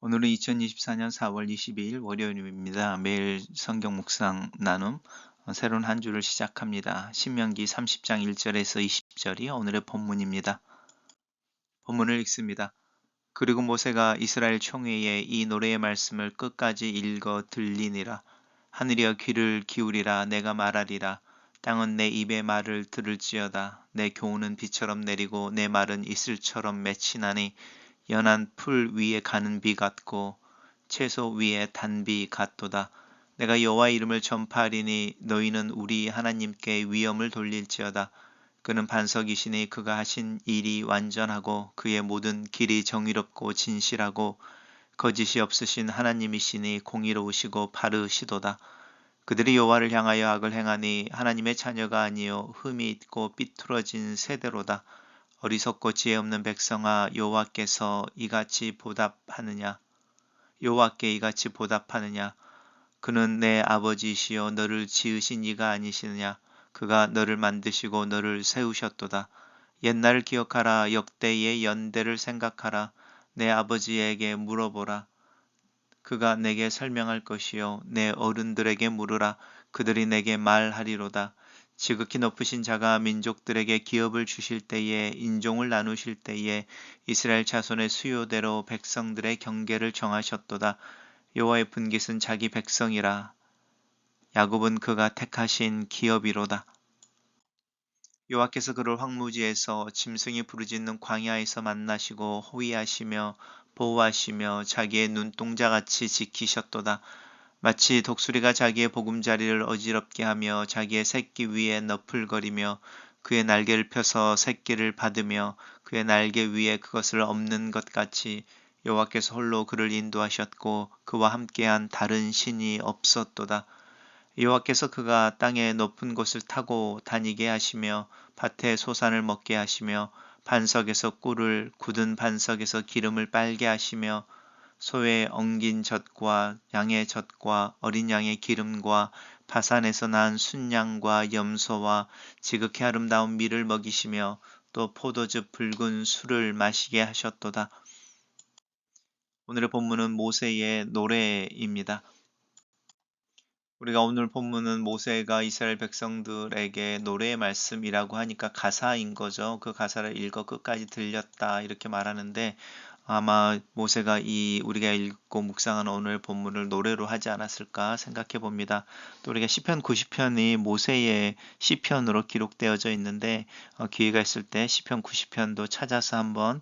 오늘은 2024년 4월 22일 월요일입니다. 매일 성경 묵상 나눔 새로운 한 주를 시작합니다. 신명기 30장 1절에서 20절이 오늘의 본문입니다. 본문을 읽습니다. 그리고 모세가 이스라엘 총회에 이 노래의 말씀을 끝까지 읽어 들리니라. 하늘이여 귀를 기울이라. 내가 말하리라. 땅은 내 입의 말을 들을지어다. 내 교훈은 비처럼 내리고 내 말은 이슬처럼 맺히나니 연한 풀 위에 가는 비 같고 채소 위에 단비 같도다. 내가 여호와 이름을 전파하리니 너희는 우리 하나님께 위엄을 돌릴지어다. 그는 반석이시니 그가 하신 일이 완전하고 그의 모든 길이 정의롭고 진실하고 거짓이 없으신 하나님이시니 공의로우시고 바르시도다. 그들이 여호와를 향하여 악을 행하니 하나님의 자녀가 아니요 흠이 있고 삐뚤어진 세대로다. 어리석고 지혜 없는 백성아, 여호와께서 이같이 보답하느냐? 여호와께 이같이 보답하느냐? 그는 내 아버지시여 너를 지으신 이가 아니시느냐? 그가 너를 만드시고 너를 세우셨도다. 옛날을 기억하라. 역대의 연대를 생각하라. 내 아버지에게 물어보라. 그가 내게 설명할 것이요 내 어른들에게 물으라. 그들이 내게 말하리로다. 지극히 높으신 자가 민족들에게 기업을 주실 때에 인종을 나누실 때에 이스라엘 자손의 수요대로 백성들의 경계를 정하셨도다. 여호와의 분깃은 자기 백성이라. 야곱은 그가 택하신 기업이로다. 여호와께서 그를 황무지에서 짐승이 부르짖는 광야에서 만나시고 호위하시며 보호하시며 자기의 눈동자같이 지키셨도다. 마치 독수리가 자기의 보금자리를 어지럽게 하며 자기의 새끼 위에 너풀거리며 그의 날개를 펴서 새끼를 받으며 그의 날개 위에 그것을 엎는 것 같이 여호와께서 홀로 그를 인도하셨고 그와 함께한 다른 신이 없었도다. 여호와께서 그가 땅의 높은 곳을 타고 다니게 하시며 밭에 소산을 먹게 하시며 반석에서 꿀을 굳은 반석에서 기름을 빨게 하시며 소의 엉긴 젖과 양의 젖과 어린 양의 기름과 바산에서 난 순양과 염소와 지극히 아름다운 밀을 먹이시며 또 포도즙 붉은 술을 마시게 하셨도다. 오늘의 본문은 모세의 노래입니다. 우리가 오늘 본문은 모세가 이스라엘 백성들에게 노래의 말씀이라고 하니까 가사인 거죠. 그 가사를 읽어 끝까지 들렸다 이렇게 말하는데 아마 모세가 이 우리가 읽고 묵상하는 오늘 본문을 노래로 하지 않았을까 생각해 봅니다. 또 우리가 시편 90편이 모세의 시편으로 기록되어져 있는데 기회가 있을 때 시편 90편도 찾아서 한번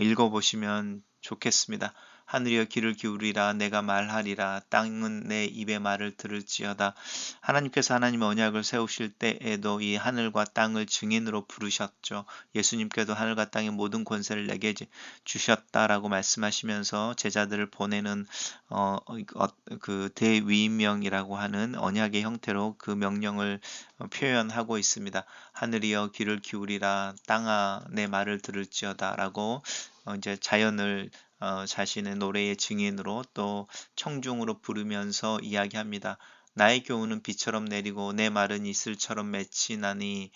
읽어 보시면 좋겠습니다. 하늘이여 귀를 기울이라. 내가 말하리라. 땅은 내 입의 말을 들을지어다. 하나님께서 하나님의 언약을 세우실 때에도 이 하늘과 땅을 증인으로 부르셨죠. 예수님께도 하늘과 땅의 모든 권세를 내게 주셨다라고 말씀하시면서 제자들을 보내는 그 대위임령이라고 하는 언약의 형태로 그 명령을 표현하고 있습니다. 하늘이여 귀를 기울이라. 땅아 내 말을 들을지어다라고 이제 자연을 자신의 노래의 증인으로 또 청중으로 부르면서 이야기합니다. 나의 교훈은 비처럼 내리고 내 말은 이슬처럼 맺히나니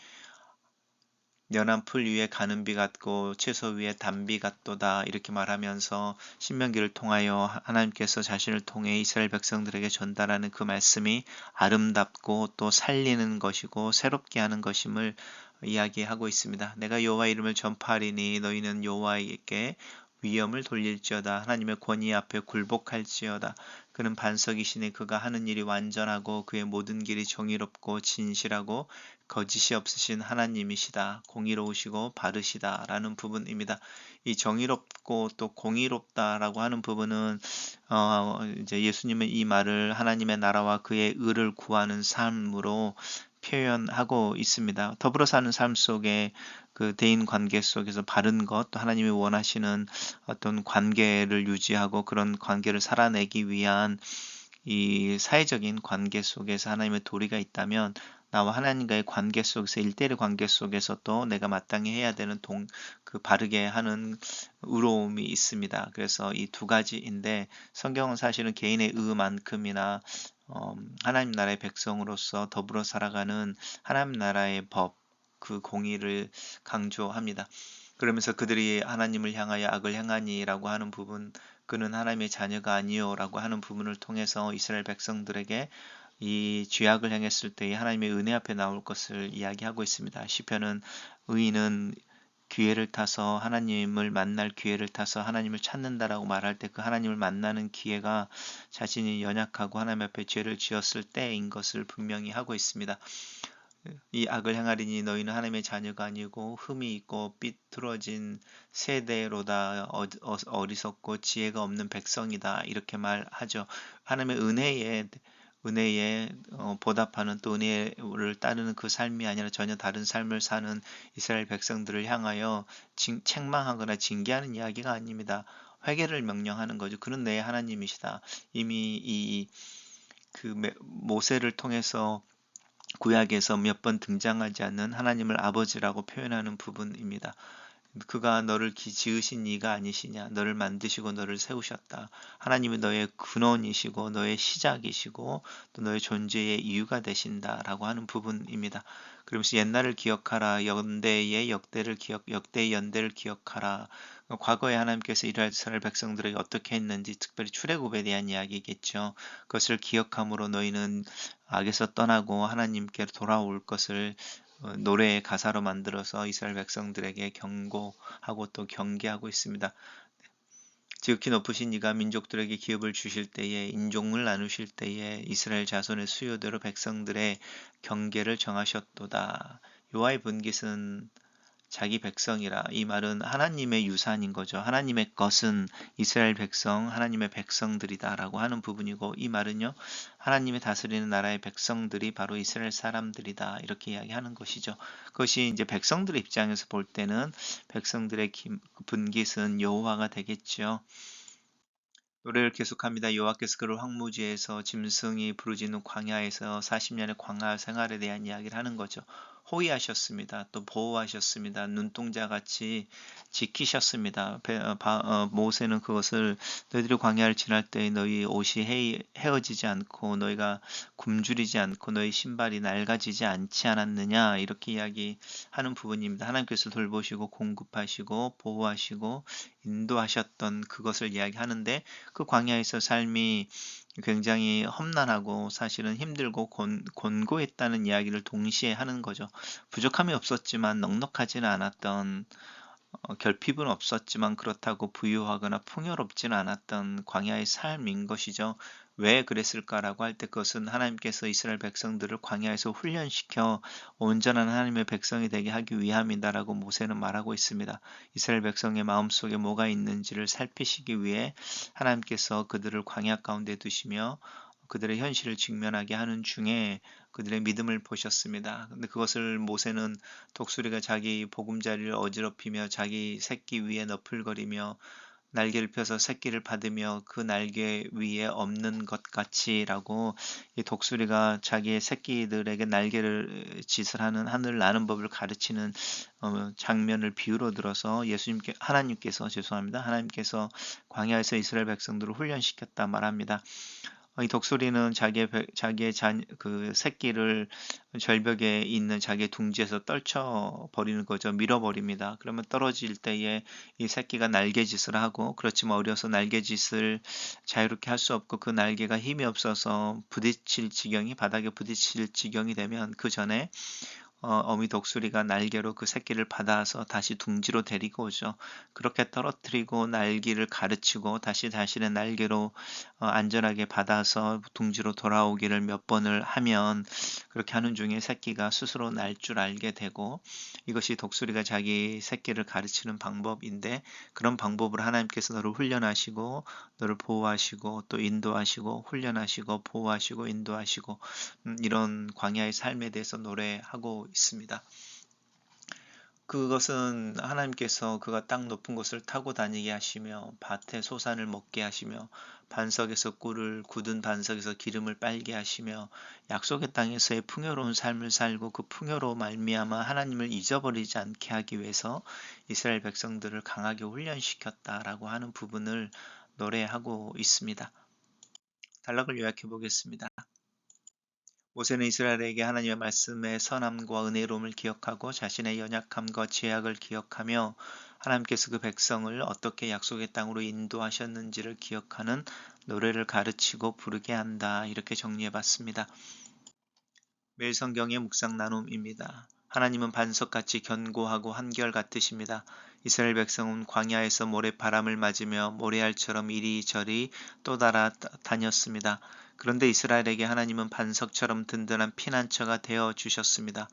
연한 풀 위에 가는 비 같고 채소 위에 단비 같도다 이렇게 말하면서 신명기를 통하여 하나님께서 자신을 통해 이스라엘 백성들에게 전달하는 그 말씀이 아름답고 또 살리는 것이고 새롭게 하는 것임을 이야기하고 있습니다. 내가 여호와 이름을 전파하리니 너희는 여호와에게 위엄을 돌릴지어다. 하나님의 권위 앞에 굴복할지어다. 그는 반석이시니 그가 하는 일이 완전하고 그의 모든 길이 정의롭고 진실하고 거짓이 없으신 하나님이시다. 공의로우시고 바르시다라는 부분입니다. 이 정의롭고 또 공의롭다라고 하는 부분은 이제 예수님은 이 말을 하나님의 나라와 그의 의를 구하는 삶으로 표현하고 있습니다. 더불어 사는 삶 속에 그 대인 관계 속에서 바른 것, 또 하나님이 원하시는 어떤 관계를 유지하고 그런 관계를 살아내기 위한 이 사회적인 관계 속에서 하나님의 도리가 있다면 나와 하나님과의 관계 속에서 일대일 관계 속에서 또 내가 마땅히 해야 되는 그 바르게 하는 의로움이 있습니다. 그래서 이 두 가지인데 성경은 사실은 개인의 의만큼이나 하나님 나라의 백성으로서 더불어 살아가는 하나님 나라의 법, 그 공의를 강조합니다. 그러면서 그들이 하나님을 향하여 악을 행하니라고 하는 부분, 그는 하나님의 자녀가 아니요라고 하는 부분을 통해서 이스라엘 백성들에게 이 죄악을 행했을 때에 하나님의 은혜 앞에 나올 것을 이야기하고 있습니다. 시편은 의인은 기회를 타서 하나님을 만날 기회를 타서 하나님을 찾는다라고 말할 때 그 하나님을 만나는 기회가 자신이 연약하고 하나님 앞에 죄를 지었을 때인 것을 분명히 하고 있습니다. 이 악을 행하리니 너희는 하나님의 자녀가 아니고 흠이 있고 삐뚤어진 세대로다 어리석고 지혜가 없는 백성이다 이렇게 말하죠. 하나님의 은혜에 보답하는 또 은혜를 따르는 그 삶이 아니라 전혀 다른 삶을 사는 이스라엘 백성들을 향하여 책망하거나 징계하는 이야기가 아닙니다. 회개를 명령하는 거죠. 그는 내 하나님이시다. 이미 모세를 통해서 구약에서 몇 번 등장하지 않는 하나님을 아버지라고 표현하는 부분입니다. 그가 너를 지으신 이가 아니시냐? 너를 만드시고 너를 세우셨다. 하나님이 너의 근원이시고 너의 시작이시고 또 너의 존재의 이유가 되신다라고 하는 부분입니다. 그러면서 옛날을 기억하라. 역대의 연대를 기억하라. 과거에 하나님께서 이스라엘 백성들에게 어떻게 했는지 특별히 출애굽에 대한 이야기겠죠. 그것을 기억함으로 너희는 악에서 떠나고 하나님께 돌아올 것을 노래의 가사로 만들어서 이스라엘 백성들에게 경고하고 또 경계하고 있습니다. 지극히 높으신 이가 민족들에게 기업을 주실 때에 인종을 나누실 때에 이스라엘 자손의 수요대로 백성들의 경계를 정하셨도다. 여호와의 분깃은 자기 백성이라. 이 말은 하나님의 유산인 거죠. 하나님의 것은 이스라엘 백성, 하나님의 백성들이다라고 하는 부분이고, 이 말은요, 하나님의 다스리는 나라의 백성들이 바로 이스라엘 사람들이다 이렇게 이야기하는 것이죠. 그것이 이제 백성들의 입장에서 볼 때는 백성들의 분깃은 여호와가 되겠죠. 노래를 계속합니다. 여호와께서 그를 황무지에서 짐승이 부르짖는 광야에서 40년의 광야 생활에 대한 이야기를 하는 거죠. 호위하셨습니다. 또 보호하셨습니다. 눈동자같이 지키셨습니다. 모세는 그것을 너희들이 광야를 지날 때 너희 옷이 헤어지지 않고 너희가 굶주리지 않고 너희 신발이 낡아지지 않지 않았느냐 이렇게 이야기하는 부분입니다. 하나님께서 돌보시고 공급하시고 보호하시고 인도하셨던 그것을 이야기하는데 그 광야에서 삶이 굉장히 험난하고 사실은 힘들고 곤고했다는 이야기를 동시에 하는 거죠. 부족함이 없었지만 넉넉하지는 않았던 결핍은 없었지만 그렇다고 부유하거나 풍요롭지는 않았던 광야의 삶인 것이죠. 왜 그랬을까라고 할 때 그것은 하나님께서 이스라엘 백성들을 광야에서 훈련시켜 온전한 하나님의 백성이 되게 하기 위함이다라고 모세는 말하고 있습니다. 이스라엘 백성의 마음속에 뭐가 있는지를 살피시기 위해 하나님께서 그들을 광야 가운데 두시며 그들의 현실을 직면하게 하는 중에 그들의 믿음을 보셨습니다. 근데 그것을 모세는 독수리가 자기 보금자리를 어지럽히며 자기 새끼 위에 너풀거리며 날개를 펴서 새끼를 받으며 그 날개 위에 없는 것 같이라고 이 독수리가 자기의 새끼들에게 날개를 짓을 하는 하늘을 나는 법을 가르치는 장면을 비유로 들어서 하나님께서 광야에서 이스라엘 백성들을 훈련시켰다 말합니다. 이 독수리는 자기의 그 새끼를 절벽에 있는 자기의 둥지에서 떨쳐 버리는 거죠. 밀어버립니다. 그러면 떨어질 때에 이 새끼가 날개짓을 하고, 그렇지만 어려서 날개짓을 자유롭게 할 수 없고 그 날개가 힘이 없어서 바닥에 부딪힐 지경이 되면 그 전에 어미 독수리가 날개로 그 새끼를 받아서 다시 둥지로 데리고 오죠. 그렇게 떨어뜨리고 날개를 가르치고 다시 자신의 날개로 안전하게 받아서 둥지로 돌아오기를 몇 번을 하면 그렇게 하는 중에 새끼가 스스로 날 줄 알게 되고, 이것이 독수리가 자기 새끼를 가르치는 방법인데, 그런 방법으로 하나님께서 너를 훈련하시고 너를 보호하시고 또 인도하시고 훈련하시고 보호하시고 인도하시고 이런 광야의 삶에 대해서 노래하고 있습니다. 그것은 하나님께서 그가 땅 높은 곳을 타고 다니게 하시며 밭에 소산을 먹게 하시며 반석에서 꿀을 굳은 반석에서 기름을 빨게 하시며 약속의 땅에서의 풍요로운 삶을 살고 그 풍요로 말미암아 하나님을 잊어버리지 않게 하기 위해서 이스라엘 백성들을 강하게 훈련시켰다라고 하는 부분을 노래하고 있습니다. 단락을 요약해 보겠습니다. 모세는 이스라엘에게 하나님의 말씀의 선함과 은혜로움을 기억하고 자신의 연약함과 죄악을 기억하며 하나님께서 그 백성을 어떻게 약속의 땅으로 인도하셨는지를 기억하는 노래를 가르치고 부르게 한다. 이렇게 정리해 봤습니다. 매일 성경의 묵상 나눔입니다. 하나님은 반석같이 견고하고 한결같으십니다. 이스라엘 백성은 광야에서 모래바람을 맞으며 모래알처럼 이리저리 또달아 다녔습니다. 그런데 이스라엘에게 하나님은 반석처럼 든든한 피난처가 되어 주셨습니다.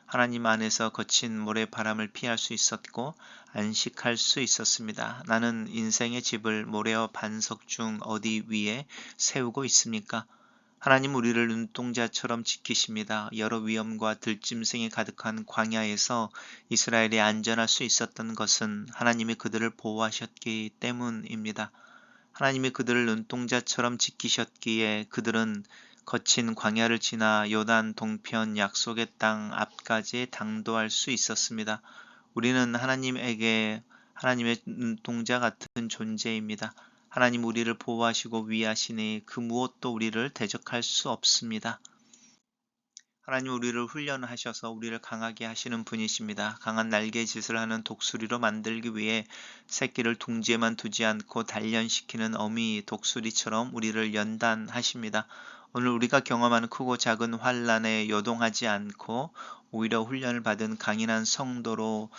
하나님 안에서 거친 모래바람을 피할 수 있었고 안식할 수 있었습니다. 나는 인생의 집을 모래와 반석 중 어디 위에 세우고 있습니까? 하나님 우리를 눈동자처럼 지키십니다. 여러 위험과 들짐승이 가득한 광야에서 이스라엘이 안전할 수 있었던 것은 하나님이 그들을 보호하셨기 때문입니다. 하나님이 그들을 눈동자처럼 지키셨기에 그들은 거친 광야를 지나 요단 동편 약속의 땅 앞까지 당도할 수 있었습니다. 우리는 하나님의 눈동자 같은 존재입니다. 하나님 우리를 보호하시고 위하시니 그 무엇도 우리를 대적할 수 없습니다. 하나님 우리를 훈련하셔서 우리를 강하게 하시는 분이십니다. 강한 날개짓을 하는 독수리로 만들기 위해 새끼를 둥지에만 두지 않고 단련시키는 어미 독수리처럼 우리를 연단하십니다. 오늘 우리가 경험하는 크고 작은 환난에 요동하지 않고 오히려 훈련을 받은 강인한 성도로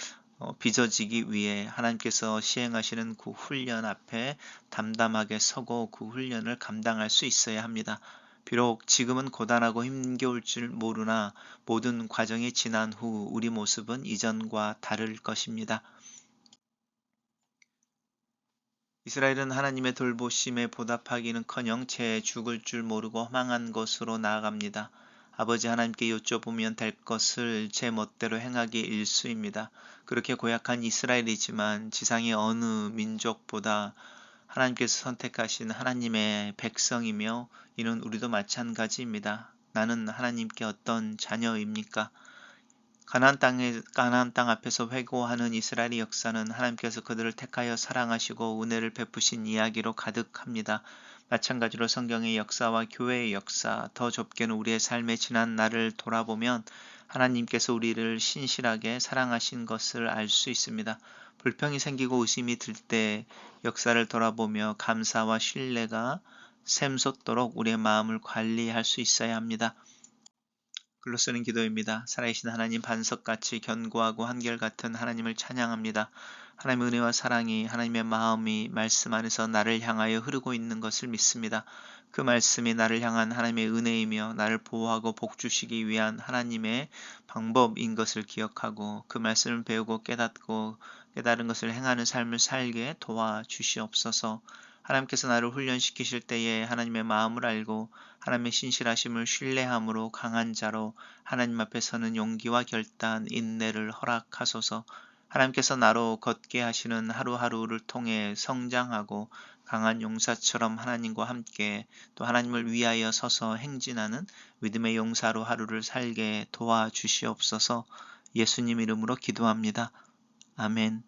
빚어지기 위해 하나님께서 시행하시는 그 훈련 앞에 담담하게 서고 그 훈련을 감당할 수 있어야 합니다. 비록 지금은 고단하고 힘겨울 줄 모르나 모든 과정이 지난 후 우리 모습은 이전과 다를 것입니다. 이스라엘은 하나님의 돌보심에 보답하기는커녕 채 죽을 줄 모르고 허망한 것으로 나아갑니다. 아버지 하나님께 여쭤보면 될 것을 제 멋대로 행하기 일쑤입니다. 그렇게 고약한 이스라엘이지만 지상의 어느 민족보다 하나님께서 선택하신 하나님의 백성이며 이는 우리도 마찬가지입니다. 나는 하나님께 어떤 자녀입니까? 가나안 땅 앞에서 회고하는 이스라엘의 역사는 하나님께서 그들을 택하여 사랑하시고 은혜를 베푸신 이야기로 가득합니다. 마찬가지로 성경의 역사와 교회의 역사, 더 좁게는 우리의 삶의 지난 날을 돌아보면 하나님께서 우리를 신실하게 사랑하신 것을 알 수 있습니다. 불평이 생기고 의심이 들 때 역사를 돌아보며 감사와 신뢰가 샘솟도록 우리의 마음을 관리할 수 있어야 합니다. 글로 쓰는 기도입니다. 살아계신 하나님, 반석같이 견고하고 한결같은 하나님을 찬양합니다. 하나님의 은혜와 사랑이, 하나님의 마음이 말씀 안에서 나를 향하여 흐르고 있는 것을 믿습니다. 그 말씀이 나를 향한 하나님의 은혜이며 나를 보호하고 복주시기 위한 하나님의 방법인 것을 기억하고 그 말씀을 배우고 깨닫고 깨달은 것을 행하는 삶을 살게 도와주시옵소서. 하나님께서 나를 훈련시키실 때에 하나님의 마음을 알고 하나님의 신실하심을 신뢰함으로 강한 자로 하나님 앞에 서는 용기와 결단, 인내를 허락하소서. 하나님께서 나로 걷게 하시는 하루하루를 통해 성장하고 강한 용사처럼 하나님과 함께 또 하나님을 위하여 서서 행진하는 믿음의 용사로 하루를 살게 도와주시옵소서. 예수님 이름으로 기도합니다. 아멘.